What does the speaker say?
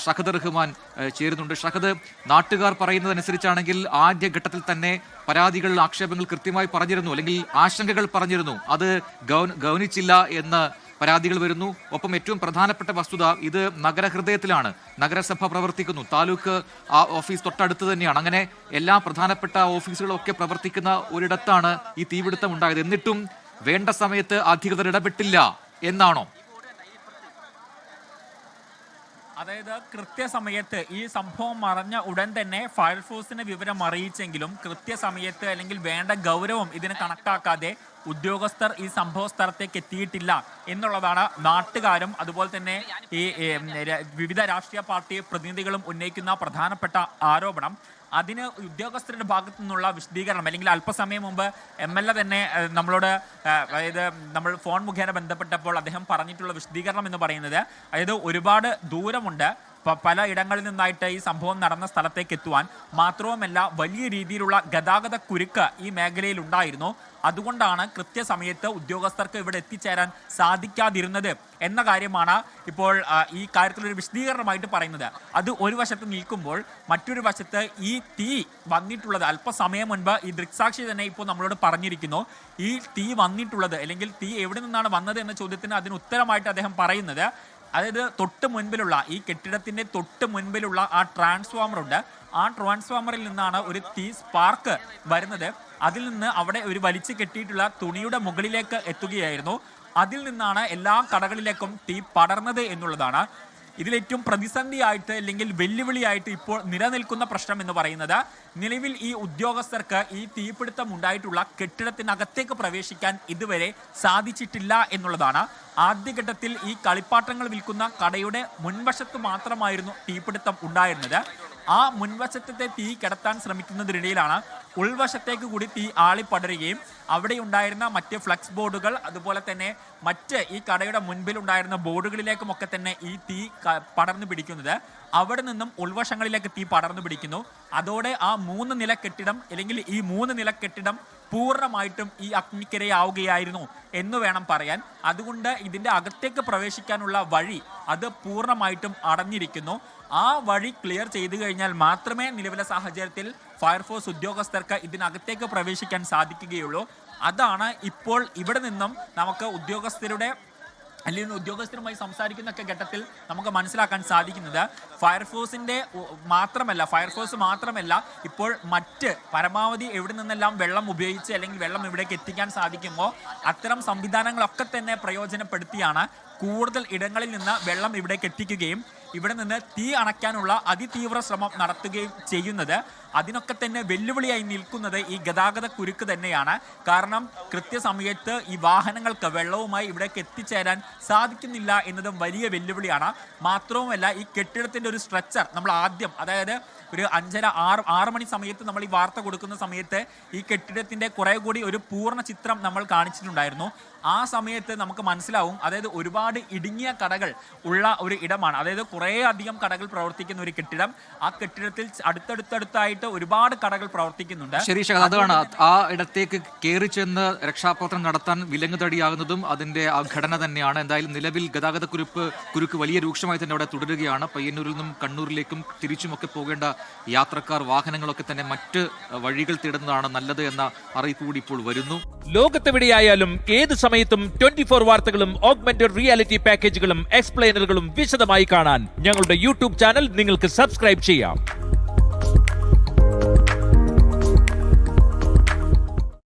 ഷഹദ് റഹ്മാൻ ചേരുന്നുണ്ട്. ഷഹദ്, നാട്ടുകാർ പറയുന്നതനുസരിച്ചാണെങ്കിൽ ആദ്യഘട്ടത്തിൽ തന്നെ പരാതികൾ, ആക്ഷേപങ്ങൾ കൃത്യമായി പറഞ്ഞിരുന്നു, അല്ലെങ്കിൽ ആശങ്കകൾ പറഞ്ഞിരുന്നു, അത് ഗൗനിച്ചില്ല എന്ന് പരാതികൾ വരുന്നു. ഒപ്പം ഏറ്റവും പ്രധാനപ്പെട്ട വസ്തുത, ഇത് നഗരഹൃദയത്തിലാണ് നഗരസഭ പ്രവർത്തിക്കുന്നു, താലൂക്ക് ഓഫീസ് തൊട്ടടുത്ത് തന്നെയാണ്. അങ്ങനെ എല്ലാ പ്രധാനപ്പെട്ട ഓഫീസുകളും ഒക്കെ പ്രവർത്തിക്കുന്ന ഒരിടത്താണ് ഈ തീപിടുത്തം ഉണ്ടായത്. എന്നിട്ടും വേണ്ട സമയത്ത് അധികൃതർ ഇടപെട്ടില്ല എന്നാണോ? അതായത് കൃത്യസമയത്ത് ഈ സംഭവം അറിഞ്ഞ ഉടൻ തന്നെ ഫയർഫോഴ്സിനെ വിവരം അറിയിച്ചെങ്കിലും കൃത്യസമയത്ത് അല്ലെങ്കിൽ വേണ്ട ഗൗരവം ഇതിന് കണക്കാക്കാതെ ഉദ്യോഗസ്ഥർ ഈ സംഭവ സ്ഥലത്തേക്ക് എത്തിയിട്ടില്ല എന്നുള്ളതാണ് നാട്ടുകാരും അതുപോലെ തന്നെ ഈ വിവിധ രാഷ്ട്രീയ പാർട്ടി പ്രതിനിധികളും ഉന്നയിക്കുന്ന പ്രധാനപ്പെട്ട ആരോപണം. അതിന് ഉദ്യോഗസ്ഥരുടെ ഭാഗത്തു നിന്നുള്ള വിശദീകരണം, അല്ലെങ്കിൽ അല്പസമയം മുമ്പ് MLA തന്നെ നമ്മളോട്, അതായത് നമ്മൾ ഫോൺ മുഖേന ബന്ധപ്പെട്ടപ്പോൾ അദ്ദേഹം പറഞ്ഞിട്ടുള്ള വിശദീകരണം എന്ന് പറയുന്നത്, അതായത് ഒരുപാട് ദൂരമുണ്ട് പല ഇടങ്ങളിൽ നിന്നായിട്ട് ഈ സംഭവം നടന്ന സ്ഥലത്തേക്ക് എത്തുവാൻ. മാത്രവുമല്ല വലിയ രീതിയിലുള്ള ഗതാഗത കുരുക്ക് ഈ മേഖലയിൽ ഉണ്ടായിരുന്നു. അതുകൊണ്ടാണ് കൃത്യസമയത്ത് ഉദ്യോഗസ്ഥർക്ക് ഇവിടെ എത്തിച്ചേരാൻ സാധിക്കാതിരുന്നത് എന്ന കാര്യമാണ് ഇപ്പോൾ ഈ കാര്യത്തിലൊരു വിശദീകരണമായിട്ട് പറയുന്നത്. അത് ഒരു വശത്ത് നിൽക്കുമ്പോൾ മറ്റൊരു വശത്ത് ഈ തീ വന്നിട്ടുള്ളത് അല്പസമയം മുൻപ് ഈ ദൃക്സാക്ഷി തന്നെ ഇപ്പോൾ നമ്മളോട് പറഞ്ഞിരിക്കുന്നു. ഈ തീ വന്നിട്ടുള്ളത്, അല്ലെങ്കിൽ തീ എവിടെ നിന്നാണ് വന്നത് എന്ന ചോദ്യത്തിന് അതിന് ഉത്തരമായിട്ട് അദ്ദേഹം പറയുന്നത്, അതായത് തൊട്ട് മുൻപിലുള്ള ഈ കെട്ടിടത്തിന്റെ തൊട്ട് മുൻപിലുള്ള ആ ട്രാൻസ്ഫോമർ ഉണ്ട്, ആ ട്രാൻസ്ഫോമറിൽ നിന്നാണ് ഒരു തീ സ്പാർക്ക് വരുന്നത്. അതിൽ നിന്ന് അവിടെ ഒരു വലിച്ചു കെട്ടിയിട്ടുള്ള തുണിയുടെ മുകളിലേക്ക് എത്തുകയായിരുന്നു. അതിൽ നിന്നാണ് എല്ലാ കടകളിലേക്കും തീ പടർന്നത് എന്നുള്ളതാണ്. ഇതിലേറ്റവും പ്രതിസന്ധിയായിട്ട് അല്ലെങ്കിൽ വെല്ലുവിളിയായിട്ട് ഇപ്പോൾ നിലനിൽക്കുന്ന പ്രശ്നം എന്ന് പറയുന്നത്, നിലവിൽ ഈ ഉദ്യോഗസ്ഥർക്ക് ഈ തീപിടുത്തം ഉണ്ടായിട്ടുള്ള കെട്ടിടത്തിനകത്തേക്ക് പ്രവേശിക്കാൻ ഇതുവരെ സാധിച്ചിട്ടില്ല എന്നുള്ളതാണ്. ആദ്യഘട്ടത്തിൽ ഈ കളിപ്പാട്ടങ്ങൾ വിൽക്കുന്ന കടയുടെ മുൻവശത്ത് മാത്രമായിരുന്നു തീപിടുത്തം ഉണ്ടായിരുന്നത്. ആ മുൻവശത്തെ തീ കെടുത്താൻ ശ്രമിക്കുന്നതിനിടയിലാണ് ഉൾവശത്തേക്ക് കൂടി തീ ആളിപ്പടരുകയും അവിടെ ഉണ്ടായിരുന്ന മറ്റ് ഫ്ലക്സ് ബോർഡുകൾ, അതുപോലെ തന്നെ മറ്റ് ഈ കടയുടെ മുൻപിൽ ഉണ്ടായിരുന്ന ബോർഡുകളിലേക്കുമൊക്കെ തന്നെ ഈ തീ പടർന്നു പിടിക്കുന്നത്. അവിടെ നിന്നും ഉൾവശങ്ങളിലേക്ക് തീ പടർന്നു പിടിക്കുന്നു. അതോടെ ആ 3 നില കെട്ടിടം, അല്ലെങ്കിൽ ഈ 3 നില കെട്ടിടം പൂർണ്ണമായിട്ടും ഈ അഗ്നിക്കിരയാവുകയായിരുന്നു എന്ന് വേണം പറയാൻ. അതുകൊണ്ട് ഇതിൻ്റെ അകത്തേക്ക് പ്രവേശിക്കാനുള്ള വഴി അത് പൂർണ്ണമായിട്ടും അടഞ്ഞിരിക്കുന്നു. ആ വഴി ക്ലിയർ ചെയ്തു കഴിഞ്ഞാൽ മാത്രമേ നിലവിലെ സാഹചര്യത്തിൽ ഫയർഫോഴ്സ് ഉദ്യോഗസ്ഥർക്ക് ഇതിനകത്തേക്ക് പ്രവേശിക്കാൻ സാധിക്കുകയുള്ളൂ. അതാണ് ഇപ്പോൾ ഇവിടെ നിന്നും നമുക്ക് അല്ലെങ്കിൽ ഉദ്യോഗസ്ഥരുമായി സംസാരിക്കുന്ന ഘട്ടത്തിൽ നമുക്ക് മനസ്സിലാക്കാൻ സാധിക്കുന്നത്. ഫയർഫോഴ്സ് മാത്രമല്ല ഇപ്പോൾ മറ്റ് പരമാവധി എവിടെ നിന്നെല്ലാം വെള്ളം ഉപയോഗിച്ച് അല്ലെങ്കിൽ വെള്ളം ഇവിടേക്ക് എത്തിക്കാൻ സാധിക്കുമോ അത്തരം സംവിധാനങ്ങളൊക്കെ തന്നെ പ്രയോജനപ്പെടുത്തിയാണ് കൂടുതൽ ഇടങ്ങളിൽ നിന്ന് വെള്ളം ഇവിടേക്ക് എത്തിക്കുകയും ഇവിടെ നിന്ന് തീ അണയ്ക്കാനുള്ള അതിതീവ്ര ശ്രമം നടത്തുകയും ചെയ്യുന്നത്. അതിനൊക്കെ തന്നെ വെല്ലുവിളിയായി നിൽക്കുന്നത് ഈ ഗതാഗത കുരുക്ക് തന്നെയാണ്. കാരണം കൃത്യസമയത്ത് ഈ വാഹനങ്ങൾക്ക് വെള്ളവുമായി ഇവിടേക്ക് എത്തിച്ചേരാൻ സാധിക്കുന്നില്ല എന്നതും വലിയ വെല്ലുവിളിയാണ്. മാത്രവുമല്ല ഈ കെട്ടിടത്തിൻ്റെ ഒരു സ്ട്രക്ചർ നമ്മൾ ആദ്യം, അതായത് ഒരു 5:30-6 മണി സമയത്ത് നമ്മൾ ഈ വാർത്ത കൊടുക്കുന്ന സമയത്ത് ഈ കെട്ടിടത്തിൻ്റെ കുറേ കൂടി ഒരു പൂർണ്ണ ചിത്രം നമ്മൾ കാണിച്ചിട്ടുണ്ടായിരുന്നു. ആ സമയത്ത് നമുക്ക് മനസ്സിലാവും, അതായത് ഒരുപാട് ഇടുങ്ങിയ കടകൾ ഉള്ള ഒരു ഇടമാണ്. അതായത് കുറേ അധികം കടകൾ പ്രവർത്തിക്കുന്ന ഒരു കെട്ടിടം. ആ കെട്ടിടത്തിൽ അടുത്തടുത്തായിട്ട് ഒരുപാട് കടകൾ പ്രവർത്തിക്കുന്നുണ്ട്. ശരി, അതാണ് ആ ഇടത്തേക്ക് കയറി ചെന്ന് രക്ഷാപ്രവർത്തനം നടത്താൻ വിലങ്ങുതടിയാകുന്നതും അതിന്റെ ആ ഘടന തന്നെയാണ്. എന്തായാലും നിലവിൽ ഗതാഗത കുരുക്ക് വലിയ രൂക്ഷമായി തന്നെ അവിടെ തുടരുകയാണ്. പയ്യന്നൂരിൽ നിന്നും കണ്ണൂരിലേക്കും തിരിച്ചുമൊക്കെ പോകേണ്ട യാത്രക്കാർ, വാഹനങ്ങളൊക്കെ തന്നെ മറ്റ് വഴികൾ തേടുന്നതാണ് നല്ലത് എന്ന അറിയിപ്പ് കൂടി ഇപ്പോൾ വരുന്നു. ലോകത്തെവിടെയായാലും ഏത് സമയത്തും 24 വാർത്തകളും ഓഗ്മെന്റഡ് റിയാലിറ്റി പാക്കേജുകളും എക്സ്പ്ലെയിനറുകളും വിശദമായി കാണാൻ ഞങ്ങളുടെ യൂട്യൂബ് ചാനൽ നിങ്ങൾക്ക് സബ്സ്ക്രൈബ് ചെയ്യാം.